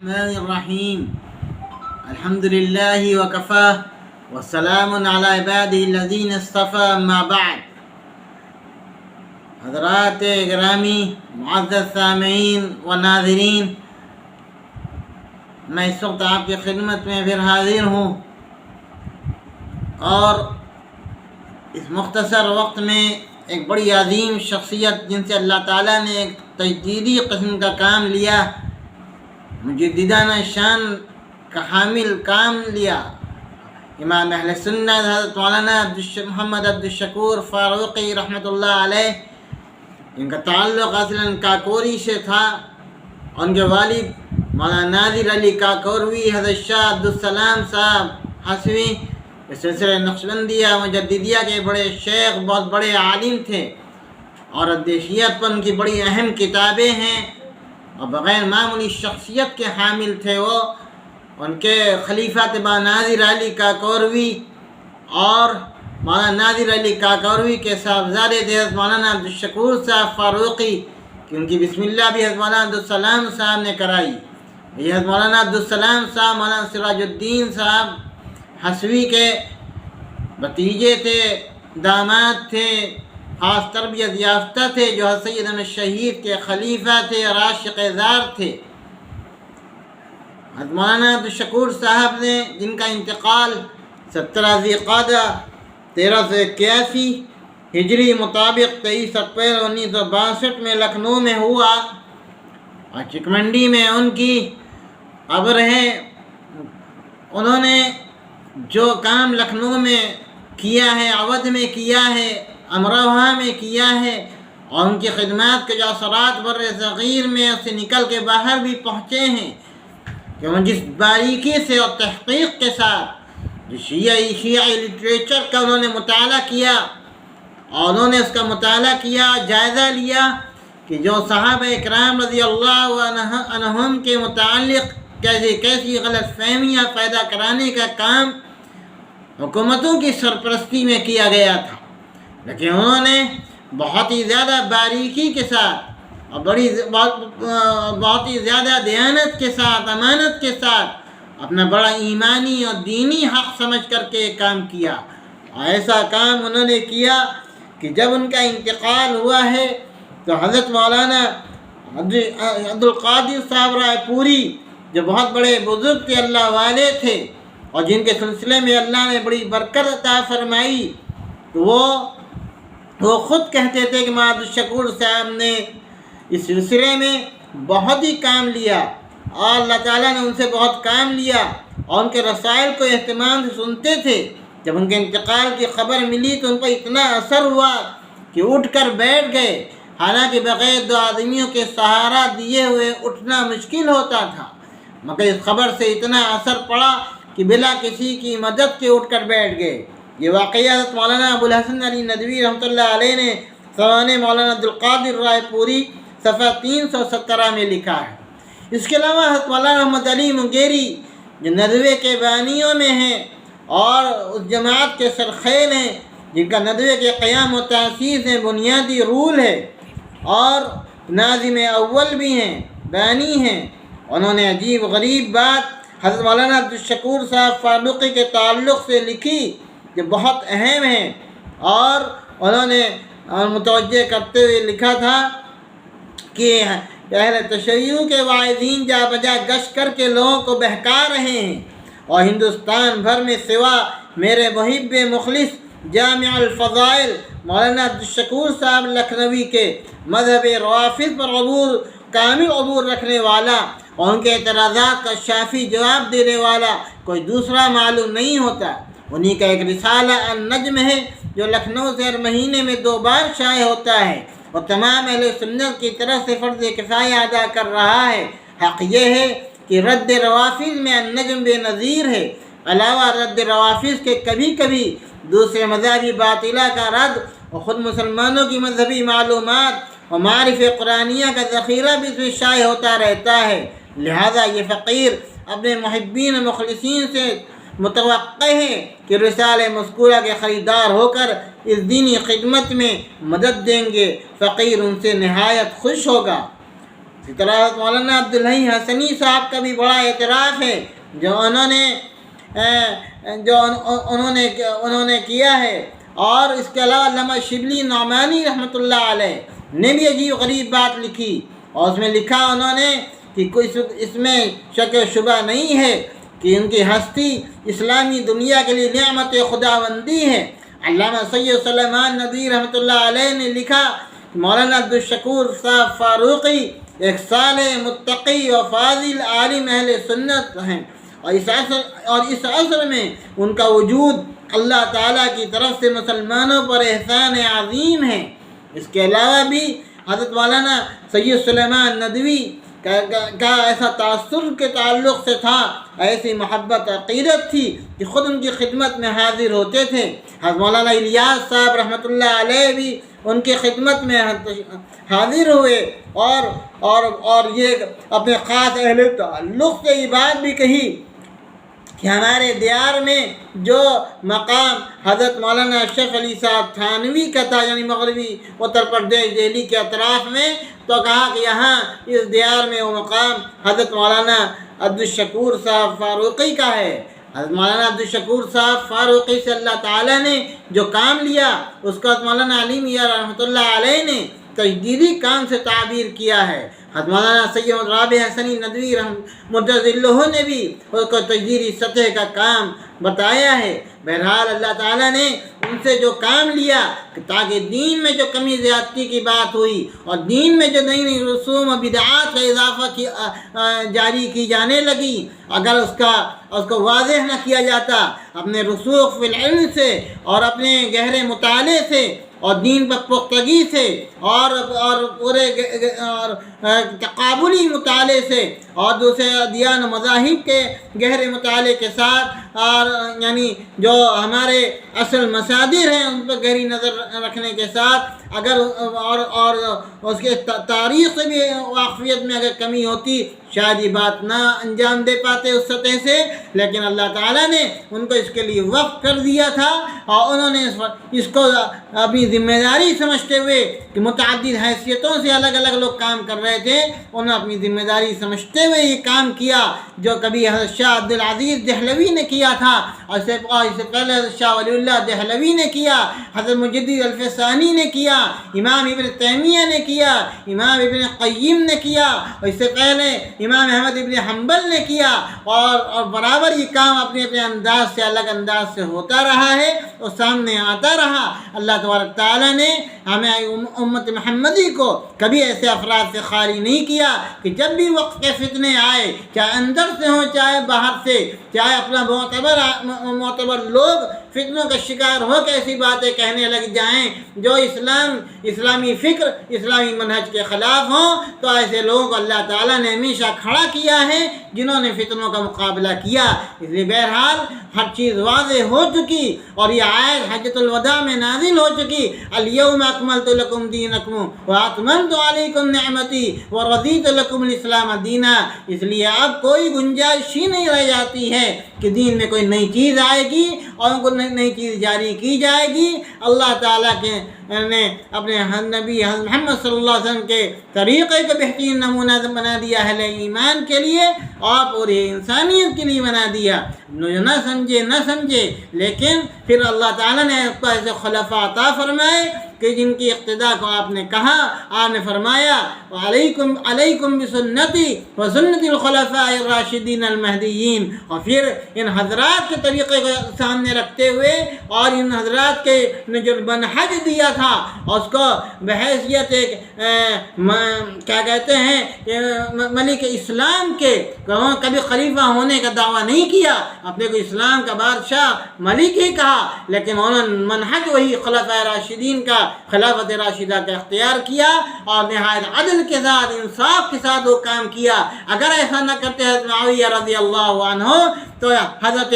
الرحمن الرحیم الحمد للہ وکفا والسلام علی عبادہ الذین اصطفى اما بعد۔ حضرات گرامی، معزز سامعین و ناظرین، میں اس وقت آپ کی خدمت میں پھر حاضر ہوں اور اس مختصر وقت میں ایک بڑی عظیم شخصیت جن سے اللہ تعالیٰ نے ایک تجدیدی قسم کا کام لیا، مجددانہ شان کا حامل کام لیا، امام اہل سنت حضرت مولانا محمد عبدالشکور فاروقی رحمۃ اللہ علیہ، ان کا تعلق اصلاً کاکوری سے تھا۔ ان کے والد مولانا ناظر علی کاکوروی حضرت شاہ عبدالسلام صاحب حسوی اس سلسلہ نقشبندیہ مجددیہ کے بڑے شیخ، بہت بڑے عالم تھے، اور ادیشیت پر ان کی بڑی اہم کتابیں ہیں، اور بغیر معمولی شخصیت کے حامل تھے وہ۔ ان کے خلیفہ تبا ناظر علی کاکوروی اور مولانا ناظر علی کاکوروی کے صاحبزادے تھے حضرت مولانا عبدالشکور صاحب فاروقی، کہ ان کی بسم اللہ بھی حضرت مولانا عبدالسلام صاحب نے کرائی۔ یہ حضرت مولانا عبدالسلام صاحب مولانا سراج الدین صاحب حسوی کے بھتیجے تھے، داماد تھے، خاص تربیت یافتہ تھے، جو حضرت سید احمد شہید کے خلیفہ تھے اور عاشق زار تھے۔ حضرت مولانا عبدالشکور صاحب نے، جن کا انتقال 17 ذی القعدہ 1381 ہجری مطابق 23 اپریل 1962 میں لکھنؤ میں ہوا، اور چکمنڈی میں ان کی قبر ہے۔ انہوں نے جو کام لکھنؤ میں کیا ہے، اودھ میں کیا ہے، امروہہ میں کیا ہے، اور ان کی خدمات کے جو اثرات بر صغیر میں سے نکل کے باہر بھی پہنچے ہیں، کہ وہ جس باریکی سے اور تحقیق کے ساتھ جو شیعی لٹریچر کا انہوں نے مطالعہ کیا، اور انہوں نے اس کا مطالعہ کیا، جائزہ لیا کہ جو صحابہ اکرام رضی اللہ عنہم کے متعلق کیسی غلط فہمیاں پیدا کرانے کا کام حکومتوں کی سرپرستی میں کیا گیا تھا، لیکن انہوں نے بہت ہی زیادہ باریکی کے ساتھ اور بہت ہی زیادہ دیانت کے ساتھ، امانت کے ساتھ اپنا بڑا ایمانی اور دینی حق سمجھ کر کے کام کیا۔ اور ایسا کام انہوں نے کیا کہ جب ان کا انتقال ہوا ہے تو حضرت مولانا عبدالقادر صاحب رائے پوری، جو بہت بڑے بزرگ تھے، اللہ والے تھے، اور جن کے سلسلے میں اللہ نے بڑی برکت عطا فرمائی، تو وہ خود کہتے تھے کہ مولانا عبدالشکور صاحب نے اس سلسلے میں بہت ہی کام لیا، اور اللہ تعالیٰ نے ان سے بہت کام لیا، اور ان کے رسائل کو اہتمام سے سنتے تھے۔ جب ان کے انتقال کی خبر ملی تو ان پر اتنا اثر ہوا کہ اٹھ کر بیٹھ گئے، حالانکہ بغیر دو آدمیوں کے سہارا دیے ہوئے اٹھنا مشکل ہوتا تھا، مگر اس خبر سے اتنا اثر پڑا کہ بلا کسی کی مدد کے اٹھ کر بیٹھ گئے۔ یہ واقعہ حضرت مولانا ابوالحسن علی ندوی رحمۃ اللہ علیہ نے سوانح مولانا عبدالقادر رائے پوری صفحہ 317 میں لکھا ہے۔ اس کے علاوہ حضرت مولانا محمد علی منگیری، جو ندوے کے بانیوں میں ہیں اور اس جماعت کے سرخیل ہیں، جن کا ندوے کے قیام و تاسیس میں بنیادی رول ہے، اور ناظم اول بھی ہیں، بانی ہیں، انہوں نے عجیب غریب بات حضرت مولانا عبدالشکور صاحب فاروقی کے تعلق سے لکھی جو بہت اہم ہے، اور انہوں نے متوجہ کرتے ہوئے لکھا تھا کہ اہل تشیع کے واعظین جا بجا گشت کر کے لوگوں کو بہکا رہے ہیں، اور ہندوستان بھر میں سوا میرے محب مخلص جامع الفضائل مولانا عبدالشکور صاحب لکھنوی کے مذہب روافض پر کامل عبور رکھنے والا اور ان کے اعتراضات کا شافی جواب دینے والا کوئی دوسرا معلوم نہیں ہوتا۔ انہی کا ایک رسالہ النجم ہے، جو لکھنؤ سے ہر مہینے میں 2 بار شائع ہوتا ہے، اور تمام اہل سنت کی طرف سے فرض کفایہ ادا کر رہا ہے۔ حق یہ ہے کہ رد روافض میں النجم بے نظیر ہے، علاوہ رد روافض کے کبھی کبھی دوسرے مذہبی باطلہ کا رد، اور خود مسلمانوں کی مذہبی معلومات اور معارف قرآنیہ کا ذخیرہ بھی اس میں شائع ہوتا رہتا ہے۔ لہذا یہ فقیر اپنے محبین و مخلصین سے متوقع ہے کہ رسالہ مذکورہ کے خریدار ہو کر اس دینی خدمت میں مدد دیں گے۔ فقیر ان سے نہایت خوش ہوگا۔ اسی طرح مولانا عبدالحی حسنی صاحب کا بھی بڑا اعتراف ہے جو انہوں نے کیا ہے، اور اس کے علاوہ علامہ شبلی نعمانی رحمۃ اللہ علیہ نے بھی عجیب غریب بات لکھی، اور اس میں لکھا انہوں نے کہ کوئی اس میں شک و شبہ نہیں ہے کہ ان کی ہستی اسلامی دنیا کے لیے نعمت خداوندی ہے۔ علامہ سید سلیمان ندوی رحمۃ اللہ علیہ نے لکھا کہ مولانا عبدالشکور صاحب فاروقی ایک صالح متقی و فاضل عالم اہل سنت ہیں، اور اس عصر میں ان کا وجود اللہ تعالیٰ کی طرف سے مسلمانوں پر احسان عظیم ہے۔ اس کے علاوہ بھی حضرت مولانا سید سلیمان ندوی کا ایسا تأثر کے تعلق سے تھا، ایسی محبت عقیدت تھی کہ خود ان کی خدمت میں حاضر ہوتے تھے۔ حضرت مولانا الیاس صاحب رحمۃ اللہ علیہ بھی ان کی خدمت میں حاضر ہوئے، اور یہ اپنے خاص اہل تعلق سے یہ بات بھی کہی کہ ہمارے دیار میں جو مقام حضرت مولانا اشرف علی صاحب تھانوی کا تھا، یعنی مغربی اتر پردیش دہلی کے اطراف میں، تو کہا کہ یہاں اس دیار میں وہ مقام حضرت مولانا عبدالشکور صاحب فاروقی کا ہے۔ حضرت مولانا عبدالشکور صاحب فاروقی سے اللہ تعالیٰ نے جو کام لیا، اس کو حضرت مولانا علی میاں رحمۃ اللہ علیہ نے تجدیدی کام سے تعبیر کیا ہے۔ حضرت مولانا سید رابع حسنی ندوی مدظ اللہ نے بھی اس کو تجدیدی سطح کا کام بتایا ہے۔ بہرحال اللہ تعالیٰ نے ان سے جو کام لیا تاکہ دین میں جو کمی زیادتی کی بات ہوئی اور دین میں جو نئی نئی رسوم و بدعات کا اضافہ جاری کی جانے لگی، اگر اس کو واضح نہ کیا جاتا اپنے رسوخ فی العلم سے اور اپنے گہرے مطالعے سے اور دین پر پختگی سے اور پورے تقابلی مطالعے سے اور دوسرے ادیان و مذاہب کے گہرے مطالعے کے ساتھ، اور یعنی جو ہمارے اصل مصادر ہیں ان پر گہری نظر رکھنے کے ساتھ، اگر اور اس کے تاریخ سے بھی واقفیت میں اگر کمی ہوتی شاید یہ بات نہ انجام دے پاتے اس سطح سے، لیکن اللہ تعالیٰ نے ان کو اس کے لیے وقف کر دیا تھا، اور انہوں نے اس کو اپنی ذمہ داری سمجھتے ہوئے کہ متعدد حیثیتوں سے الگ الگ لوگ کام کر رہے تھے، انہوں نے اپنی ذمہ داری سمجھتے ہوئے یہ کام کیا جو کبھی حضرت شاہ عبدالعزیز دہلوی نے کیا تھا، اور اس سے پہلے حضرت شاہ ولی اللہ دہلوی نے کیا، حضرت مجدد الفسانی نے کیا، امام ابن تیمیہ نے کیا، امام ابن قیم نے کیا، اور اس سے پہلے امام احمد ابن حنبل نے کیا، اور برابر یہ کام اپنے اپنے انداز سے الگ انداز سے ہوتا رہا ہے اور سامنے آتا رہا۔ اللہ تبارک تعالیٰ نے ہمیں امت محمدی کو کبھی ایسے افراد سے خالی نہیں کیا کہ جب بھی وقت کے فتنے آئے، چاہے اندر سے ہوں چاہے باہر سے، چاہے اپنا معتبر لوگ فتنوں کا شکار ہو کے ایسی باتیں کہنے لگ جائیں جو اسلامی فکر اسلامی منہج کے خلاف ہوں، تو ایسے لوگوں کو اللہ تعالیٰ نے ہمیشہ کھڑا کیا ہے جنہوں نے فتنوں کا مقابلہ کیا۔ اس لیے بہرحال ہر چیز واضح ہو چکی، اور یہ آیت حجۃ الوداع میں نازل ہو چکی، الیوم اکملت لکم دینکم واتممت علیکم نعمتی ورضیت لکم الاسلام دینا۔ اس لیے اب کوئی گنجائش ہی نہیں رہ جاتی ہے کہ دین میں کوئی نئی چیز آئے گی اور ان کو نئی چیز جاری کی جائے گی۔ اللہ تعالیٰ نے اپنے نبی حضرت محمد صلی اللہ علیہ وسلم کے طریقے کو بہترین نمونہ بنا دیا اہل ایمان کے لیے اور پوری انسانیت کے لیے بنا دیا۔ جو نہ سمجھے لیکن پھر اللہ تعالیٰ نے اس کو ایسے خلفاء عطا فرمائے کہ جن کی اقتداء کو آپ نے کہا، آپ نے فرمایا علیکم بسنتی وسنت الخلفاء الراشدین المہدیین، اور پھر ان حضرات کے طریقے کو سامنے رکھتے ہوئے اور ان حضرات کے نے جو منہج دیا تھا اس کو بحیثیت ایک کیا کہتے ہیں ملک اسلام کے، کبھی خلیفہ ہونے کا دعویٰ نہیں کیا، اپنے کو اسلام کا بادشاہ ملک ہی کہا، لیکن انہوں نے منہج وہی خلفاء راشدین کا، خلافت راشدہ کا اختیار کیا، اور نہایت عدل کے ساتھ انصاف کے ساتھ وہ کام کیا۔ اگر ایسا نہ کرتے حضرت معاویہ رضی اللہ عنہ تو حضرت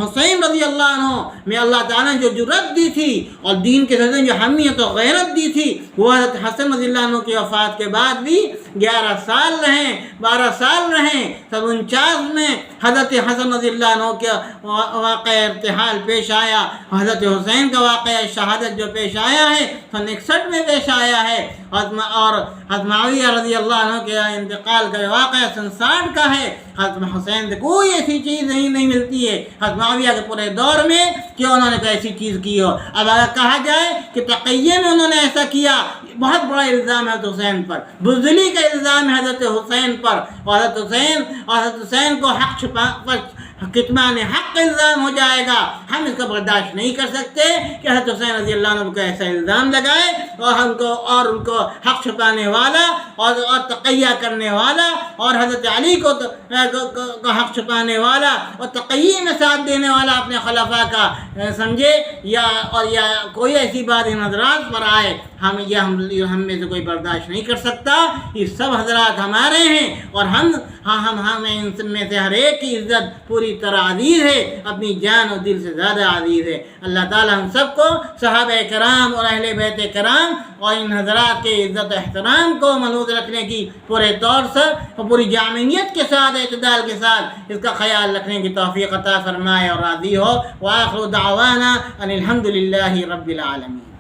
حسین رضی اللہ عنہ میں اللہ تعالیٰ نے جو جرأت دی تھی اور دین کے سلسلے میں جو حمیت و غیرت دی تھی، وہ حضرت حسن رضی اللہ عنہ کی وفات کے بعد بھی 11 سال رہیں، 12 سال رہیں۔ 49 میں حضرت حسن رضی اللہ عنہ کے واقعہ ارتحال پیش آیا، حضرت حسین کا واقعہ شہادت جو پیش آیا ہے 61 میں پیش آیا ہے، اور حضرت معاویہ رضی اللہ عنہ کے انتقال کا واقعہ 60 کا ہے۔ حضرت حسین سے کوئی ایسی چیز نہیں ملتی ہے حضرت معاویہ کے پورے دور میں کہ انہوں نے کوئی ایسی چیز کی ہو۔ اب اگر کہا جائے کہ تقیہ میں انہوں نے ایسا کیا، بہت بڑا الزام ہے حضرت حسین پر، بزدلی کا الزام ہے حضرت حسین پر، اور حضرت حسین کو کتمان حق الزام ہو جائے گا۔ ہم اس کا برداشت نہیں کر سکتے کہ حضرت حسین رضی اللہ عنہ کو ایسا الزام لگائے اور ان کو حق چھپانے والا اور تقیہ کرنے والا، اور حضرت علی کو حق چھپانے والا اور تقیہ میں ساتھ دینے والا اپنے خلفاء کا سمجھے، یا کوئی ایسی بات ان حضرات پر آئے، ہم میں سے کوئی برداشت نہیں کر سکتا۔ یہ سب حضرات ہمارے ہیں، اور ہمیں ان سب میں سے ہر ایک کی عزت پوری طرح عزیز ہے، اپنی جان اور دل سے زیادہ عزیز ہے۔ اللہ تعالی ہم سب کو صحابہ کرام اور اہل بیت کرام اور ان حضرات کے عزت و احترام کو منوط رکھنے کی پورے طور سے اور پوری جامعیت کے ساتھ، اعتدال کے ساتھ اس کا خیال رکھنے کی توفیق عطا فرمائے اور راضی ہو۔ وآخر دعوانا ان الحمد للہ رب العالمین۔